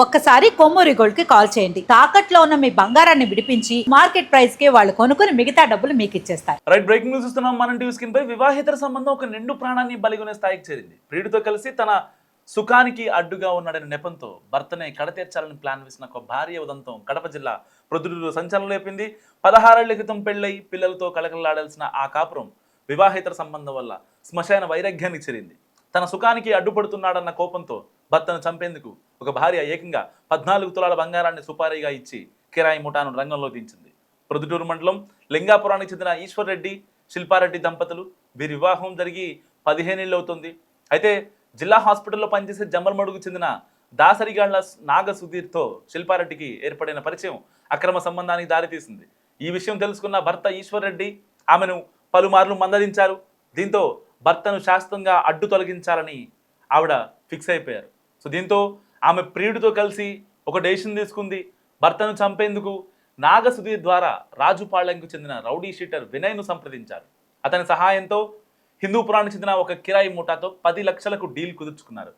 ఒక్కసారి కొమ్మూరి గోల్డ్ కి కాల్ చేయండి. తాకట్లో ఉన్న మీ బంగారాన్ని విడిపించి మార్కెట్ ప్రైస్ కి వాళ్ళు కొనుక్కుని మిగతా డబ్బులు మీకు ఇచ్చేస్తారు. రైట్, బ్రేకింగ్ న్యూస్ ఇస్తున్నాం. మనం టీవీ స్క్రీన్ పై వివాహేతర సంబంధం ఒక నిండు ప్రాణాన్ని బలిగొనే స్థాయికి చేరింది. ప్రియుడితో కలిసి తన సుఖానికి అడ్డుగా ఉన్నాడనే నెపంతో భర్తనే కడతీర్చాలని ప్లాన్ వేసిన ఒక భార్య ఉదంతం కడప జిల్లా ప్రొద్దుటూరులో సంచలనం లేపింది. 16 ఏళ్ల క్రితం పెళ్లై పిల్లలతో కలకలలాడాల్సిన ఆ కాపురం వివాహేతర సంబంధం వల్ల శ్మశాన వైరాగ్యానికి చేరింది. తన సుఖానికి అడ్డుపడుతున్నాడన్న కోపంతో భర్తను చంపేందుకు ఒక భార్య ఏకంగా 14 తులాల బంగారాన్ని సుపారీగా ఇచ్చి కిరాయి ముఠాను రంగంలో దించింది. ప్రొద్దుటూరు మండలం లింగాపురానికి చెందిన ఈశ్వర్ రెడ్డి, శిల్పారెడ్డి దంపతులు వీరి వివాహం జరిగి 15 ఏళ్ళు అవుతుంది. అయితే జిల్లా హాస్పిటల్లో పనిచేసే జమ్మలమడుగు చెందిన దాసరిగాళ్ల నాగ సుధీర్తో శిల్పారెడ్డికి ఏర్పడిన పరిచయం అక్రమ సంబంధానికి దారితీసింది. ఈ విషయం తెలుసుకున్న భర్త ఈశ్వర్ రెడ్డి ఆమెను పలుమార్లు మందలించారు. దీంతో భర్తను శాశ్వతంగా అడ్డు తొలగించాలని ఆవిడ ఫిక్స్ అయిపోయారు. సో దీంతో ఆమె ప్రియుడితో కలిసి ఒక డెసిషన్ తీసుకుంది. భర్తను చంపేందుకు నాగ సుధీర్ ద్వారా రాజుపాళ్యంకు చెందిన రౌడీ షీటర్ వినయ్ను సంప్రదించారు. అతని సహాయంతో హిందూపురానికి చెందిన ఒక కిరాయి ముఠాతో 10 లక్షలకు డీల్ కుదుర్చుకున్నారు.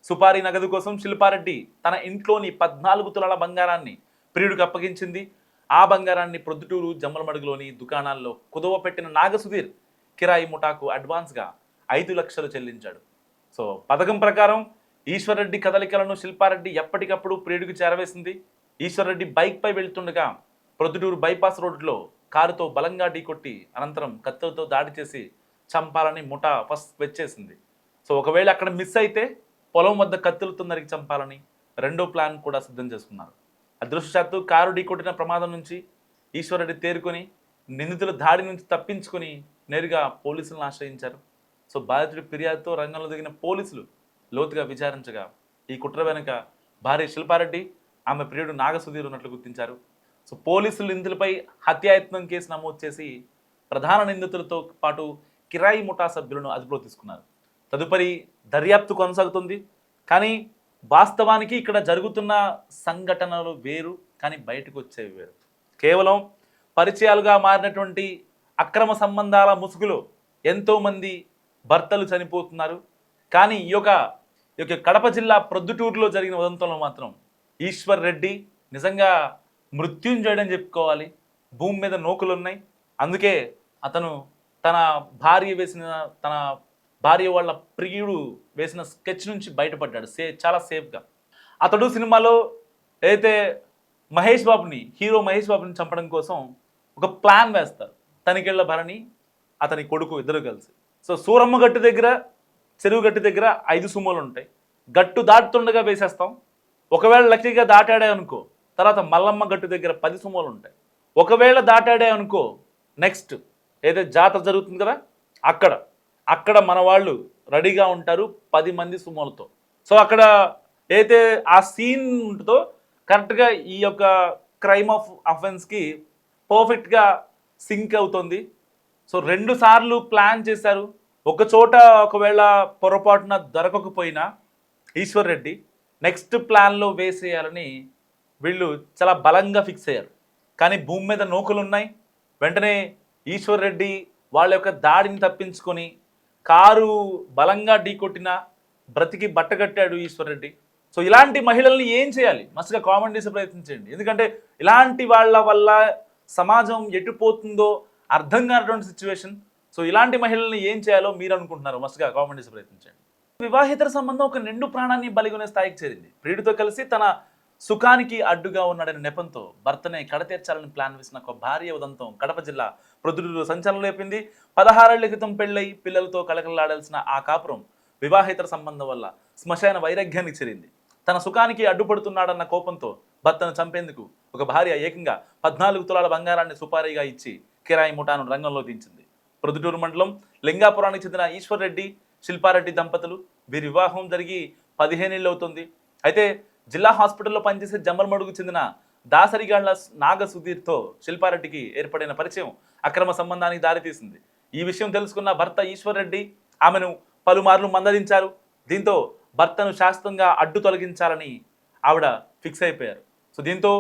సుపారీ నగదు కోసం శిల్పారెడ్డి తన ఇంట్లోని 14 తులాల బంగారాన్ని ప్రియుడికి అప్పగించింది. ఆ బంగారాన్ని ప్రొద్దుటూరు జమ్మలమడుగులోని దుకాణాల్లో కుదవ పెట్టిన నాగ సుధీర్ కిరాయి ముఠాకు అడ్వాన్స్గా 5 లక్షలు చెల్లించాడు. సో పథకం ప్రకారం ఈశ్వర్రెడ్డి కదలికలను శిల్పారెడ్డి ఎప్పటికప్పుడు ప్రియుడికి చేరవేసింది. ఈశ్వర్రెడ్డి బైక్పై వెళ్తుండగా ప్రొద్దుటూరు బైపాస్ రోడ్లో కారుతో బలంగా ఢీకొట్టి అనంతరం కత్తులతో దాడి చేసి చంపాలని ముఠా ఫస్ట్ వచ్చేసింది. సో ఒకవేళ అక్కడ మిస్ అయితే పొలం వద్ద కత్తులతో నరికి చంపాలని రెండో ప్లాన్ కూడా సిద్ధం చేసుకున్నారు. అదృష్టవశాత్తు కారు ఢీకొట్టిన ప్రమాదం నుంచి ఈశ్వర్రెడ్డి తేరుకొని నిందితుల దాడి నుంచి తప్పించుకొని నేరుగా పోలీసులను ఆశ్రయించారు. సో బాధితుడి ఫిర్యాదుతో రంగంలో దిగిన పోలీసులు లోతుగా విచారించగా ఈ కుట్ర వెనుక భార్య శిల్పారెడ్డి, ఆమె ప్రియుడు నాగసుధీర్ ఉన్నట్లు గుర్తించారు. సో పోలీసులు నిందితులపై హత్యాయత్నం కేసు నమోదు చేసి ప్రధాన నిందితులతో పాటు కిరాయి ముఠా సభ్యులను అదుపులో తీసుకున్నారు. తదుపరి దర్యాప్తు కొనసాగుతుంది. కానీ వాస్తవానికి ఇక్కడ జరుగుతున్న సంఘటనలు వేరు, కానీ బయటకు వచ్చేవి వేరు. కేవలం పరిచయాలుగా మారినటువంటి అక్రమ సంబంధాల ముసుగులో ఎంతోమంది భర్తలు చనిపోతున్నారు. కానీ ఈ యొక్క కడప జిల్లా ప్రొద్దుటూరులో జరిగిన ఉదంతంలో మాత్రం ఈశ్వర్ రెడ్డి నిజంగా మృత్యుంజయుడని చెప్పుకోవాలి. భూమి మీద నోకులు ఉన్నాయి. అందుకే అతను తన భార్య వాళ్ళ ప్రియుడు వేసిన స్కెచ్ నుంచి బయటపడ్డాడు చాలా సేఫ్గా. అతడు సినిమాలో అయితే హీరో మహేష్ బాబుని చంపడం కోసం ఒక ప్లాన్ వేస్తారు. తనికెళ్ళ భరణి, అతని కొడుకు ఇద్దరు కలిసి. సో సూరమ్మ గట్టు దగ్గర, చెరువు గట్టు దగ్గర 5 సుమోలు ఉంటాయి. గట్టు దాటుతుండగా వేసేస్తాం. ఒకవేళ లక్కీగా దాటాడే అనుకో, తర్వాత మల్లమ్మ గట్టు దగ్గర 10 సుమోలు ఉంటాయి. ఒకవేళ దాటాడే అనుకో, నెక్స్ట్ ఏదైతే జాతర జరుగుతుంది కదా, అక్కడ మన వాళ్ళు రెడీగా ఉంటారు 10 మంది సుమోలతో. సో అక్కడ అయితే ఆ సీన్ ఉంటుందో కరెక్ట్గా ఈ యొక్క క్రైమ్ ఆఫ్ అఫెన్స్కి పర్ఫెక్ట్గా సింక్ అవుతుంది. సో 2 సార్లు ప్లాన్ చేశారు. ఒక చోట ఒకవేళ పొరపాటున దొరకకపోయినా ఈశ్వర్ రెడ్డి నెక్స్ట్ ప్లాన్లో వేసేయాలని వీళ్ళు చాలా బలంగా ఫిక్స్ అయ్యారు. కానీ భూమి మీద నోకులు ఉన్నాయి. వెంటనే ఈశ్వర్ రెడ్డి వాళ్ళ యొక్క దాడిని తప్పించుకొని కారు బలంగా ఢీకొట్టిన బ్రతికి బట్టగట్టాడు ఈశ్వర్ రెడ్డి. సో ఇలాంటి మహిళల్ని ఏం చేయాలి? మస్తుగా కామెంట్ చేసే ప్రయత్నించండి. ఎందుకంటే ఇలాంటి వాళ్ళ వల్ల సమాజం ఎటుపోతుందో అర్థం కానటువంటి సిచ్యువేషన్. సో ఇలాంటి మహిళల్ని ఏం చేయాలో మీరు అనుకుంటున్నారు? మస్తుగా కామెంట్ చేసే ప్రయత్నించండి. వివాహేతర సంబంధం ఒక నిండు ప్రాణాన్ని బలిగొనే స్థాయికి చేరింది. ప్రియుడితో కలిసి తన సుఖానికి అడ్డుగా ఉన్నాడనే నెపంతో భర్తనే కడతీర్చాలని ప్లాన్ వేసిన ఒక భార్య ఉదంతం కడప జిల్లా ప్రొద్దుటూరులో సంచలనం లేపింది. 16 ఏళ్ల క్రితం పెళ్లై పిల్లలతో కలకలలాడాల్సిన ఆ కాపురం వివాహేతర సంబంధం వల్ల శ్మశాన వైరాగ్యానికి చేరింది. తన సుఖానికి అడ్డుపడుతున్నాడన్న కోపంతో భర్తను చంపేందుకు ఒక భార్య ఏకంగా 14 తులాల బంగారాన్ని సుపారీగా ఇచ్చి కిరాయి ముఠాను రంగంలో దించింది. ప్రొద్దుటూరు మండలం లింగాపురానికి చెందిన ఈశ్వర్ రెడ్డి, శిల్పారెడ్డి దంపతులు వీరి వివాహం జరిగి 15 ఏళ్ళు అవుతుంది. అయితే జిల్లా హాస్పిటల్లో పనిచేసే జమ్మలమడుగు చెందిన దాసరిగాళ్ల నాగ సుధీర్తో శిల్పారెడ్డికి ఏర్పడిన పరిచయం అక్రమ సంబంధానికి దారితీసింది. ఈ విషయం తెలుసుకున్న భర్త ఈశ్వర్ రెడ్డి ఆమెను పలుమార్లు మందలించారు. దీంతో భర్తను శాశ్వతంగా అడ్డు తొలగించాలని ఆవిడ ఫిక్స్ అయిపోయారు. సో దీంతో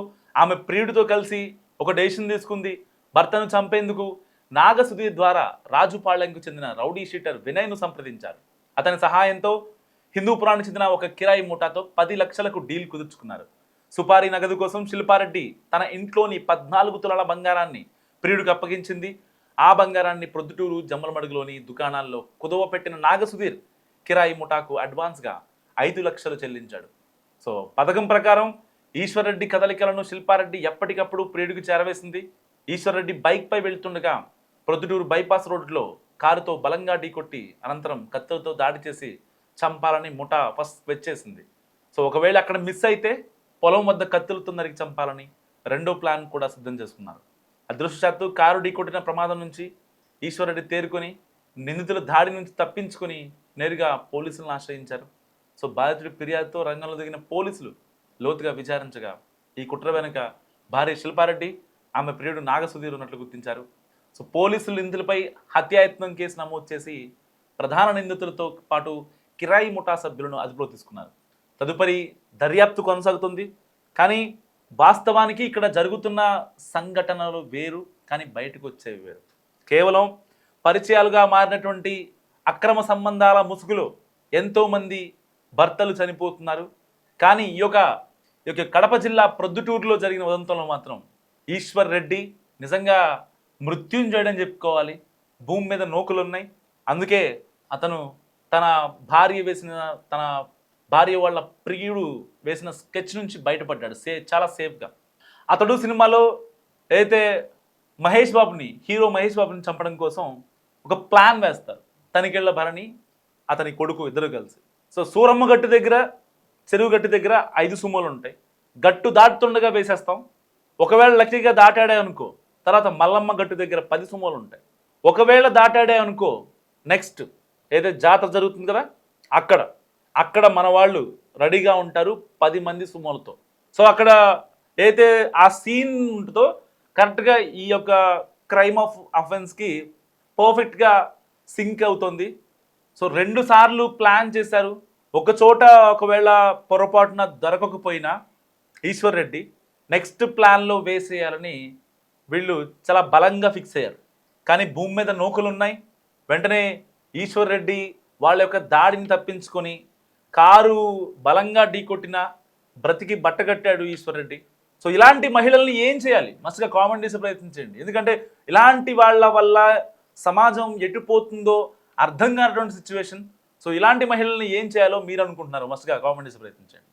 ఆమె ప్రియుడితో కలిసి ఒక డెసిషన్ తీసుకుంది. భర్తను చంపేందుకు నాగ సుధీర్ ద్వారా రాజుపాళ్యంకు చెందిన రౌడీ షీటర్ వినయ్ను సంప్రదించారు. అతని సహాయంతో హిందూపురానికి చెందిన ఒక కిరాయి ముఠాతో 10 లక్షలకు డీల్ కుదుర్చుకున్నారు. సుపారీ నగదు కోసం శిల్పారెడ్డి తన ఇంట్లోని 14 తులాల బంగారాన్ని ప్రియుడికి అప్పగించింది. ఆ బంగారాన్ని ప్రొద్దుటూరు జమ్మలమడుగులోని దుకాణాల్లో కుదవ పెట్టిన నాగసుధీర్ కిరాయి ముఠాకు అడ్వాన్స్గా 5 లక్షలు చెల్లించాడు. సో పథకం ప్రకారం ఈశ్వర్రెడ్డి కదలికలను శిల్పారెడ్డి ఎప్పటికప్పుడు ప్రియుడికి చేరవేసింది. ఈశ్వర్రెడ్డి బైక్పై వెళ్తుండగా ప్రొద్దుటూరు బైపాస్ రోడ్లో కారుతో బలంగా ఢీకొట్టి అనంతరం కత్తులతో దాడి చేసి చంపాలని ముఠా ఫస్ట్ వచ్చేసింది. సో ఒకవేళ అక్కడ మిస్ అయితే పొలం వద్ద కత్తులతో నరికి చంపాలని రెండో ప్లాన్ కూడా సిద్ధం చేసుకున్నారు. అదృష్టవశాత్తు కారు ఢీకొట్టిన ప్రమాదం నుంచి ఈశ్వర్రెడ్డి తేరుకొని నిందితుల దాడి నుంచి తప్పించుకొని నేరుగా పోలీసులను ఆశ్రయించారు. సో బాధితుడి ఫిర్యాదుతో రంగంలో దిగిన పోలీసులు లోతుగా విచారించగా ఈ కుట్ర వెనుక భార్య శిల్పారెడ్డి, ఆమె ప్రియుడు నాగసుధీర్ ఉన్నట్లు గుర్తించారు. సో పోలీసులు నిందితులపై హత్యాయత్నం కేసు నమోదు చేసి ప్రధాన నిందితులతో పాటు కిరాయి ముఠా సభ్యులను అదుపులో తీసుకున్నారు. తదుపరి దర్యాప్తు కొనసాగుతుంది. కానీ వాస్తవానికి ఇక్కడ జరుగుతున్న సంఘటనలు వేరు, కానీ బయటకు వచ్చేవి వేరు. కేవలం పరిచయాలుగా మారినటువంటి అక్రమ సంబంధాల ముసుగులో ఎంతోమంది భర్తలు చనిపోతున్నారు. కానీ ఈ యొక్క కడప జిల్లా ప్రొద్దుటూరులో జరిగిన ఉదంతంలో మాత్రం ఈశ్వర్ రెడ్డి నిజంగా మృత్యుంజయుడని చెప్పుకోవాలి. భూమి మీద నోకులు ఉన్నాయి. అందుకే అతను తన భార్య వాళ్ళ ప్రియుడు వేసిన స్కెచ్ నుంచి బయటపడ్డాడు చాలా సేఫ్గా. అతడు సినిమాలో అయితే హీరో మహేష్ బాబుని చంపడం కోసం ఒక ప్లాన్ వేస్తారు. తనికెళ్ళ భరణి అతని కొడుకు ఇద్దరు కలిసి. సో సూరమ్మ గట్టు దగ్గర, చెరువు గట్టు దగ్గర 5 సుమోలు ఉంటాయి. గట్టు దాటుతుండగా వేసేస్తాం. ఒకవేళ లక్కీగా దాటాడే అనుకో, తర్వాత మల్లమ్మ గట్టు దగ్గర 10 సుమోలు ఉంటాయి. ఒకవేళ దాటాడే అనుకో, నెక్స్ట్ ఏదైతే జాతర జరుగుతుంది కదా అక్కడ మన వాళ్ళు రెడీగా ఉంటారు 10 మంది సుమోలతో. సో అక్కడ అయితే ఆ సీన్ ఉంటుందో కరెక్ట్గా ఈ యొక్క క్రైమ్ ఆఫ్ అఫెన్స్కి పర్ఫెక్ట్గా సింక్ అవుతుంది. సో 2 సార్లు ప్లాన్ చేశారు. ఒక చోట ఒకవేళ పొరపాటున దొరకకపోయినా ఈశ్వర్ రెడ్డి నెక్స్ట్ ప్లాన్లో వేసేయాలని వీళ్ళు చాలా బలంగా ఫిక్స్ అయ్యారు. కానీ భూమి మీద నూకలు ఉన్నాయి. వెంటనే ఈశ్వర్ రెడ్డి వాళ్ళ యొక్క దాడిని తప్పించుకొని కారు బలంగా ఢీకొట్టిన బ్రతికి బట్టగట్టాడు ఈశ్వర్ రెడ్డి. సో ఇలాంటి మహిళల్ని ఏం చేయాలి? మస్తుగా కామెంట్ చేసే ప్రయత్నించండి. ఎందుకంటే ఇలాంటి వాళ్ళ వల్ల సమాజం ఎటుపోతుందో అర్థం కానటువంటి సిచ్యువేషన్. సో ఇలాంటి మహిళల్ని ఏం చేయాలో మీరు అనుకుంటున్నారు? మస్తుగా కామెంట్ చేసే ప్రయత్నించండి.